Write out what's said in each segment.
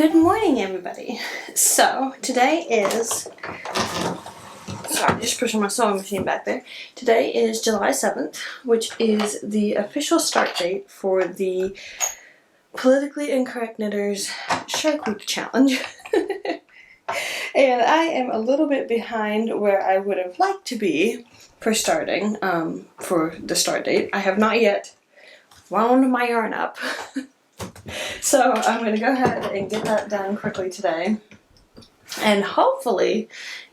Good morning, everybody. So, today is, sorry, just pushing my sewing machine back there. Today is July 7th, which is the official start date for the Politically Incorrect Knitters Shark Week Challenge. And I am a little bit behind where I would have liked to be for starting, for the start date. I have not yet wound my yarn up. So I'm going to go ahead and get that done quickly today and hopefully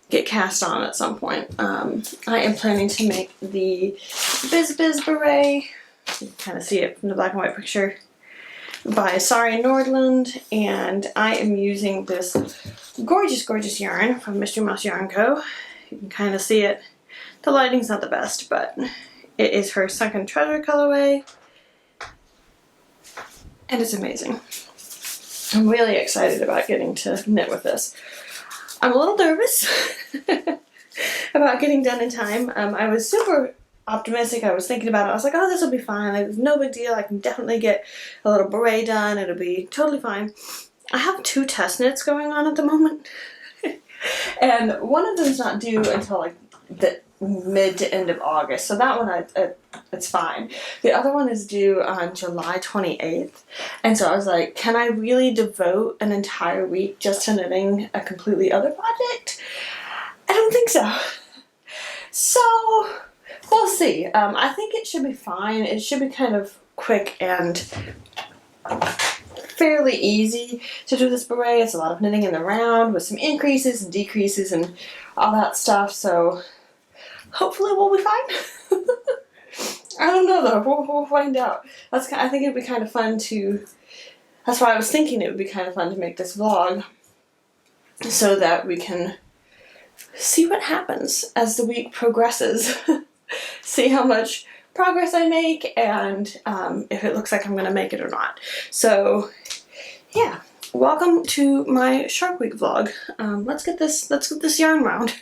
get cast on at some point. I am planning to make the Bisbis beret. You can kind of see it from the black and white picture by Sari Nordland, and I am using this gorgeous yarn from Mystery Mouse Yarn Co. You can kind of see it. The lighting's not the best, but it is her Sunken Treasure colorway. And it's amazing. I'm really excited about getting to knit with this. I'm a little nervous about getting done in time. I was super optimistic. I was thinking about it. I was like, oh, this will be fine. Like, it's no big deal. I can definitely get a little beret done. It'll be totally fine. I have 2 test knits going on at the moment. And one of them is not due until like the mid to end of August. So that one, it's fine. The other one is due on July 28th. And so I was like, can I really devote an entire week just to knitting a completely other project? I don't think so. So we'll see. I think it should be fine. It should be kind of quick and fairly easy to do this beret. It's a lot of knitting in the round with some increases and decreases and all that stuff. So hopefully we'll be fine. I don't know though. We'll find out. I think it'd be kind of fun to. That's why I was thinking it would be kind of fun to make this vlog, so that we can see what happens as the week progresses. See how much progress I make, and if it looks like I'm going to make it or not. So, yeah. Welcome to my Shark Week vlog. Let's get this yarn round.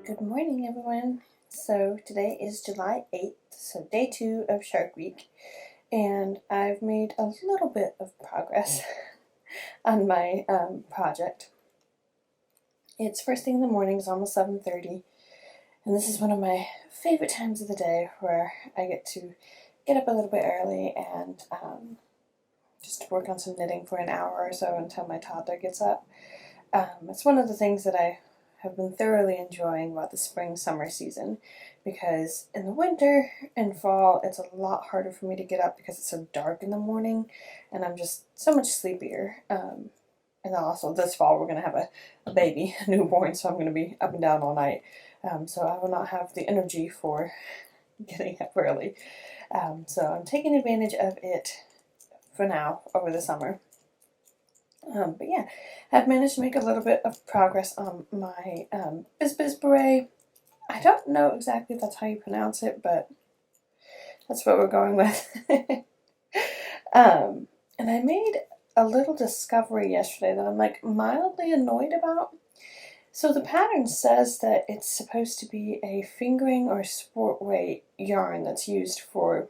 Good morning, everyone. So today is July 8th, so day 2 of Shark Week, and I've made a little bit of progress on my project. It's first thing in the morning, it's almost 7:30, and this is one of my favorite times of the day where I get to get up a little bit early and just work on some knitting for an hour or so until my toddler gets up. It's one of the things that I have been thoroughly enjoying about the spring-summer season, because in the winter and fall it's a lot harder for me to get up because it's so dark in the morning and I'm just so much sleepier. And then also this fall we're going to have a baby, a newborn, so I'm going to be up and down all night. So I will not have the energy for getting up early. So I'm taking advantage of it for now over the summer. But yeah, I've managed to make a little bit of progress on my Bisbis beret. I don't know exactly if that's how you pronounce it, but that's what we're going with. And I made a little discovery yesterday that I'm like mildly annoyed about. So the pattern says that it's supposed to be a fingering or sport weight yarn that's used for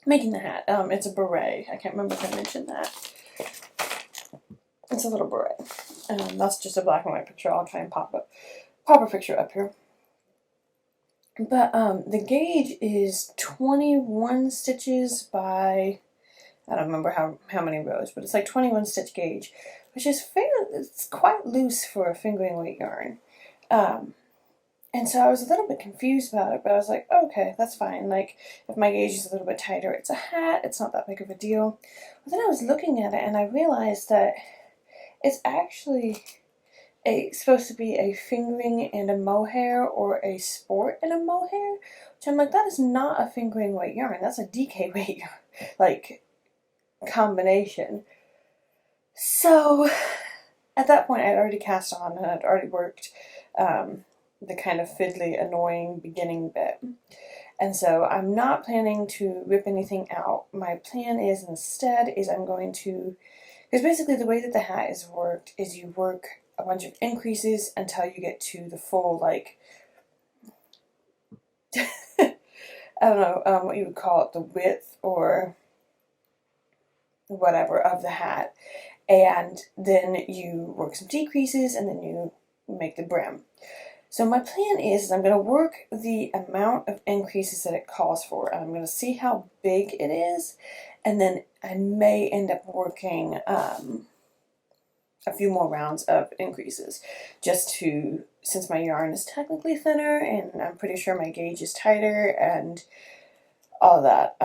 making the hat. It's a beret. I can't remember if I mentioned that. It's a little beret. That's just a black and white picture. I'll try and pop a picture up here. But the gauge is 21 stitches by, I don't remember how many rows, but it's like 21 stitch gauge, which is it's quite loose for a fingering weight yarn. And so I was a little bit confused about it, but I was like, okay, that's fine. Like, if my gauge is a little bit tighter, it's a hat, it's not that big of a deal. But then I was looking at it and I realized that it's actually supposed to be a fingering and a mohair, or a sport and a mohair, which I'm like, that is not a fingering weight yarn, that's a DK weight yarn, like, combination. So at that point I'd already cast on and I'd already worked the kind of fiddly, annoying beginning bit. And so I'm not planning to rip anything out. My plan is instead I'm going to, because basically the way that the hat is worked is you work a bunch of increases until you get to the full, like, I don't know what you would call it, the width or whatever of the hat. And then you work some decreases and then you make the brim. So my plan is I'm going to work the amount of increases that it calls for, and I'm going to see how big it is, and then I may end up working a few more rounds of increases, just to, since my yarn is technically thinner and I'm pretty sure my gauge is tighter and all that.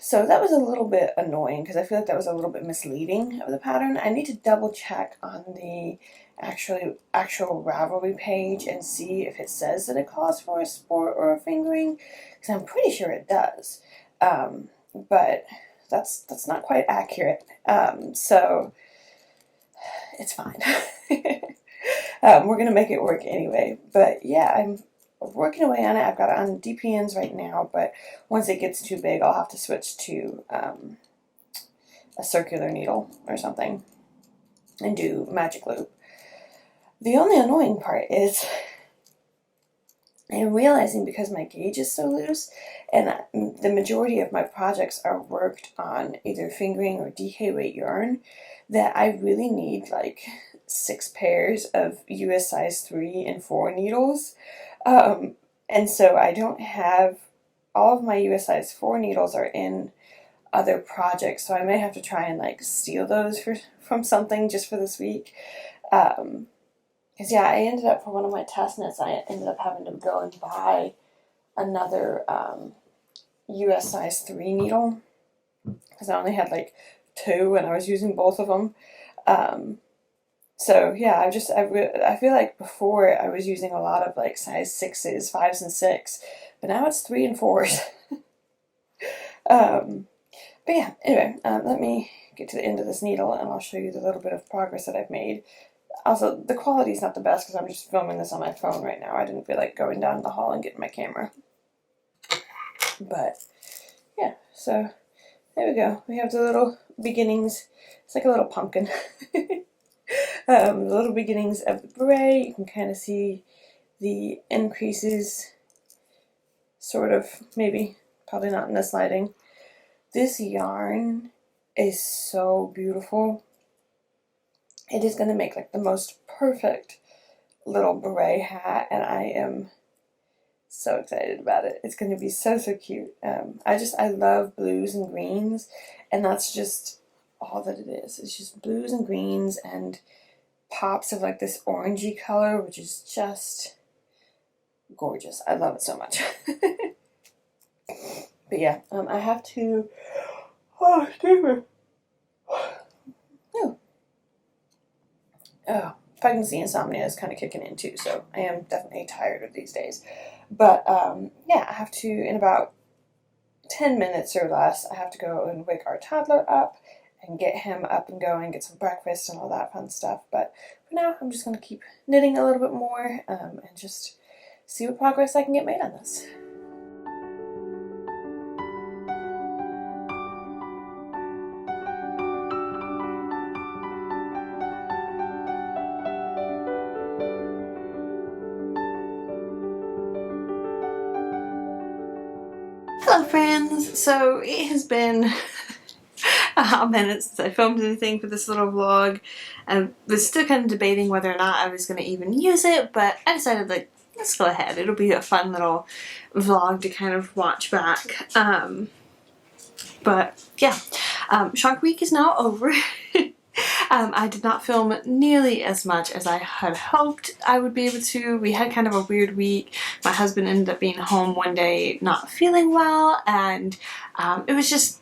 So that was a little bit annoying because I feel like that was a little bit misleading of the pattern. I need to double check on the actual Ravelry page and see if it says that it calls for a sport or a fingering, because I'm pretty sure it does. But that's not quite accurate. So it's fine. We're gonna make it work anyway. But yeah, I'm working away on it. I've got it on DPNs right now, but once it gets too big, I'll have to switch to a circular needle or something and do magic loop. The only annoying part is I'm realizing, because my gauge is so loose and the majority of my projects are worked on either fingering or DK weight yarn, that I really need like 6 pairs of US size 3 and 4 needles. And so I don't have, all of my US size 4 needles are in other projects, so I may have to try and like steal those from something just for this week. Because yeah, I ended up, for one of my test knits, I ended up having to go and buy another US size 3 needle, because I only had like 2 and I was using both of them. So yeah, I feel like before I was using a lot of like size 6s, 5s and 6, but now it's 3 and 4s. But yeah, anyway, let me get to the end of this needle and I'll show you the little bit of progress that I've made. Also, the quality is not the best because I'm just filming this on my phone right now. I didn't feel like going down the hall and getting my camera. But yeah, so there we go. We have the little beginnings. It's like a little pumpkin. The little beginnings of the beret. You can kind of see the increases, sort of, maybe, probably not in this lighting. This yarn is so beautiful. It is going to make like the most perfect little beret hat, and I am so excited about it. It's going to be so cute. I love blues and greens, and that's just all that it is. It's just blues and greens and pops of like this orangey color, which is just gorgeous. I love it so much. But yeah, I have to, oh, excuse me. Oh, pregnancy insomnia is kind of kicking in too, so I am definitely tired of these days. But yeah, I have to, in about 10 minutes or less, I have to go and wake our toddler up and get him up and going, get some breakfast and all that fun stuff. But for now, I'm just going to keep knitting a little bit more and just see what progress I can get made on this. Hello friends! So it has been a hot minute since I filmed anything for this little vlog. I was still kind of debating whether or not I was going to even use it, but I decided that let's go ahead. It'll be a fun little vlog to kind of watch back. But yeah, Shark Week is now over. I did not film nearly as much as I had hoped I would be able to. We had kind of a weird week. My husband ended up being home one day not feeling well, and it was just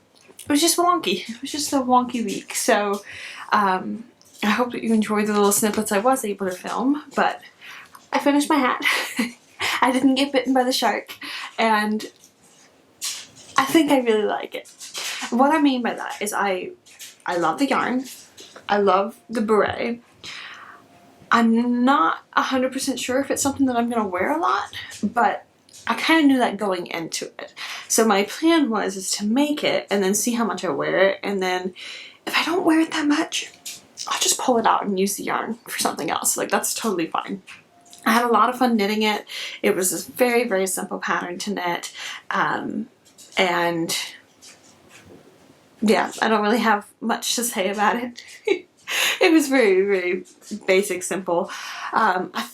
wonky. It was just a wonky week. So I hope that you enjoyed the little snippets I was able to film, but I finished my hat. I didn't get bitten by the shark, and I think I really like it. What I mean by that is I love the yarn. I love the beret. I'm not 100% sure if it's something that I'm going to wear a lot, but I kind of knew that going into it. So my plan is to make it and then see how much I wear it, and then if I don't wear it that much, I'll just pull it out and use the yarn for something else. Like, that's totally fine. I had a lot of fun knitting it. It was this very, very simple pattern to knit. And yeah, I don't really have much to say about it. It was very, very basic, simple. I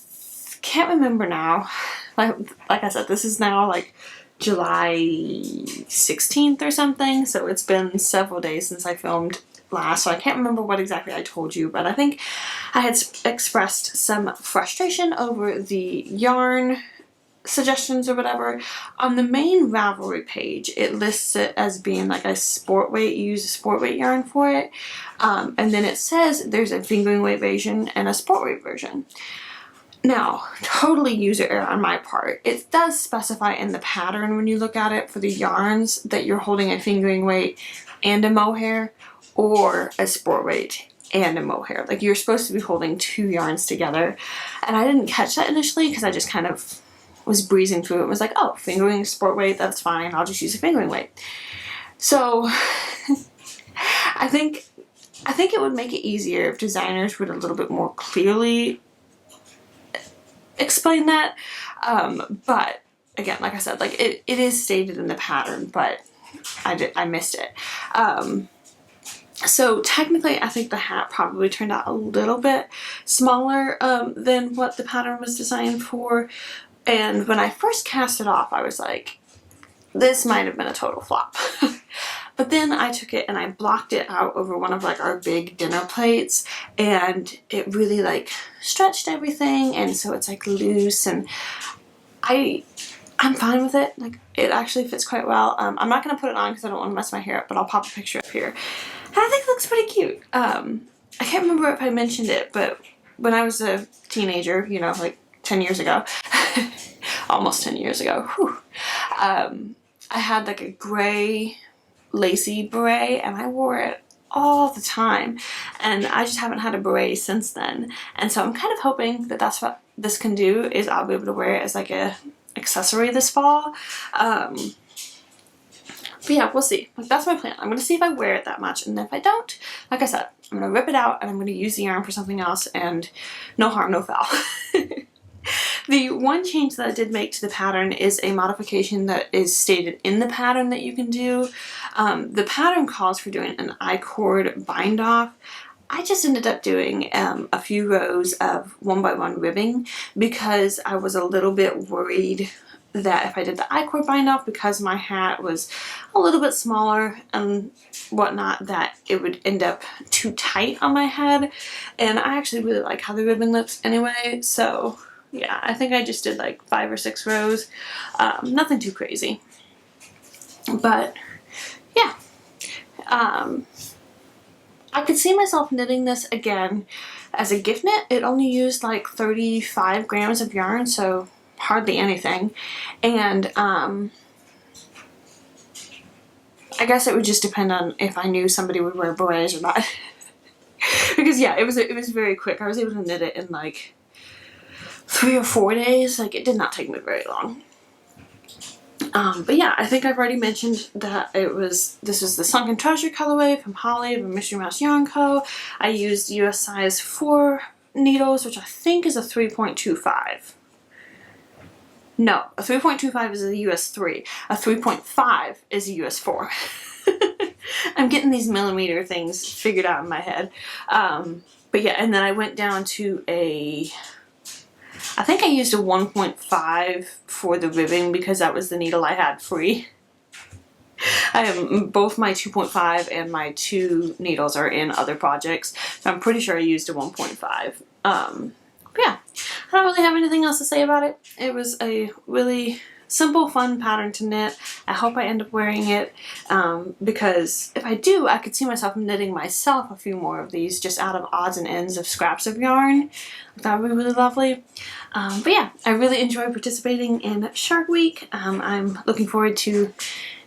can't remember now. Like I said, this is now like July 16th or something, so it's been several days since I filmed last, so I can't remember what exactly I told you, but I think I had expressed some frustration over the yarn suggestions or whatever. On the main Ravelry page, it lists it as being like a sport weight. You use a sport weight yarn for it, and then it says there's a fingering weight version and a sport weight version. Now, totally user error on my part. It does specify in the pattern when you look at it for the yarns that you're holding a fingering weight and a mohair, or a sport weight and a mohair. Like, you're supposed to be holding two yarns together, and I didn't catch that initially because I just kind of was breezing through it and was like, oh, fingering sport weight, that's fine, I'll just use a fingering weight. So I think it would make it easier if designers would a little bit more clearly explain that. But again, like I said, like it is stated in the pattern, but I missed it. So technically, I think the hat probably turned out a little bit smaller than what the pattern was designed for. And when I first cast it off, I was like, this might have been a total flop. But then I took it and I blocked it out over one of like our big dinner plates, and it really like stretched everything, and so it's like loose, and I'm fine with it. Like, it actually fits quite well. I'm not going to put it on because I don't want to mess my hair up, but I'll pop a picture up here. And I think it looks pretty cute. I can't remember if I mentioned it, but when I was a teenager, you know, like 10 years ago, almost 10 years ago, I had like a gray lacy beret, and I wore it all the time, and I just haven't had a beret since then. And so I'm kind of hoping that that's what this can do, is I'll be able to wear it as like a accessory this fall. But yeah, we'll see. Like, that's my plan. I'm going to see if I wear it that much, and if I don't, like I said, I'm going to rip it out and I'm going to use the yarn for something else, and no harm, no foul. The one change that I did make to the pattern is a modification that is stated in the pattern that you can do. The pattern calls for doing an I-cord bind off. I just ended up doing a few rows of 1x1 ribbing because I was a little bit worried that if I did the I-cord bind off, because my hat was a little bit smaller and whatnot, that it would end up too tight on my head. And I actually really like how the ribbing looks anyway, so yeah, I think I just did like 5 or 6 rows. Nothing too crazy. But yeah, I could see myself knitting this again as a gift knit. It only used like 35 grams of yarn, so hardly anything. And I guess it would just depend on if I knew somebody would wear berets or not. Because yeah, it was very quick. I was able to knit it in like 3 or 4 days. Like, it did not take me very long. But yeah, I think I've already mentioned that this was the Sunken Treasure colorway from Holly of Mystery Mouse Yarn Co. I used US size 4 needles, which I think is a 3.25. No, a 3.25 is a US 3. A 3.5 is a US 4. I'm getting these millimeter things figured out in my head. But yeah, and then I went down to a I think I used a 1.5 for the ribbing because that was the needle I had free. I have both my 2.5 and my 2 needles are in other projects, so I'm pretty sure I used a 1.5. But yeah, I don't really have anything else to say about it. It was a really simple, fun pattern to knit. I hope I end up wearing it because if I do, I could see myself knitting myself a few more of these just out of odds and ends of scraps of yarn. That would be really lovely. But yeah, I really enjoy participating in Shark Week. I'm looking forward to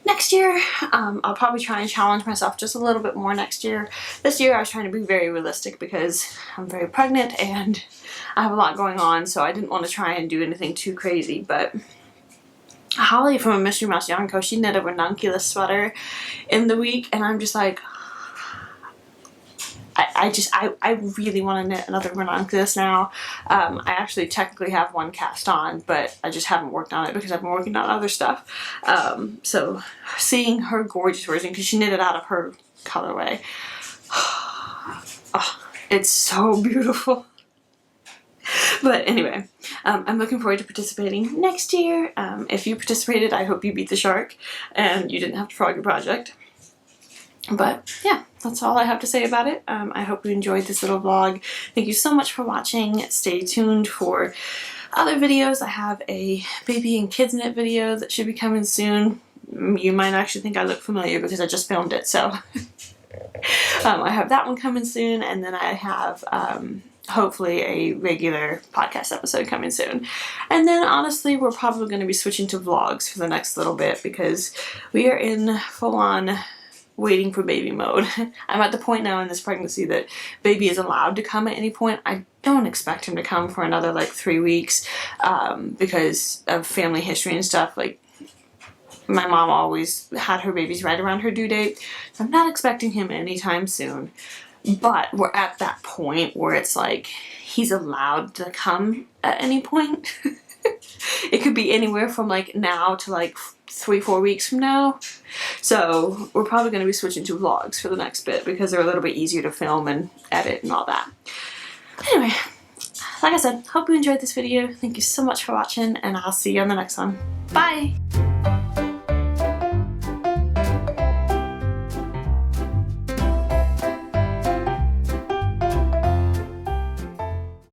next year. I'll probably try and challenge myself just a little bit more next year. This year I was trying to be very realistic because I'm very pregnant and I have a lot going on, so I didn't want to try and do anything too crazy. But Holly from A Mystery Mouse Yarn Co., she knit a ranunculus sweater in the week, and I'm just like, I really want to knit another ranunculus now. I actually technically have one cast on, but I just haven't worked on it because I've been working on other stuff. So seeing her gorgeous version, because she knit it out of her colorway, oh, it's so beautiful. But anyway, I'm looking forward to participating next year. If you participated, I hope you beat the shark and you didn't have to frog your project. But yeah, that's all I have to say about it. I hope you enjoyed this little vlog. Thank you so much for watching. Stay tuned for other videos. I have a baby and kids knit video that should be coming soon. You might actually think I look familiar because I just filmed it, so I have that one coming soon, and then I have hopefully a regular podcast episode coming soon. And then honestly, we're probably going to be switching to vlogs for the next little bit because we are in full-on waiting for baby mode. I'm at the point now in this pregnancy that baby is allowed to come at any point. I don't expect him to come for another like 3 weeks because of family history and stuff. Like, my mom always had her babies right around her due date, so I'm not expecting him anytime soon. But we're at that point where it's like he's allowed to come at any point. It could be anywhere from like now to like 3-4 weeks from now. So we're probably going to be switching to vlogs for the next bit because they're a little bit easier to film and edit and all that. Anyway, like I said, hope you enjoyed this video. Thank you so much for watching, and I'll see you on the next one. Bye!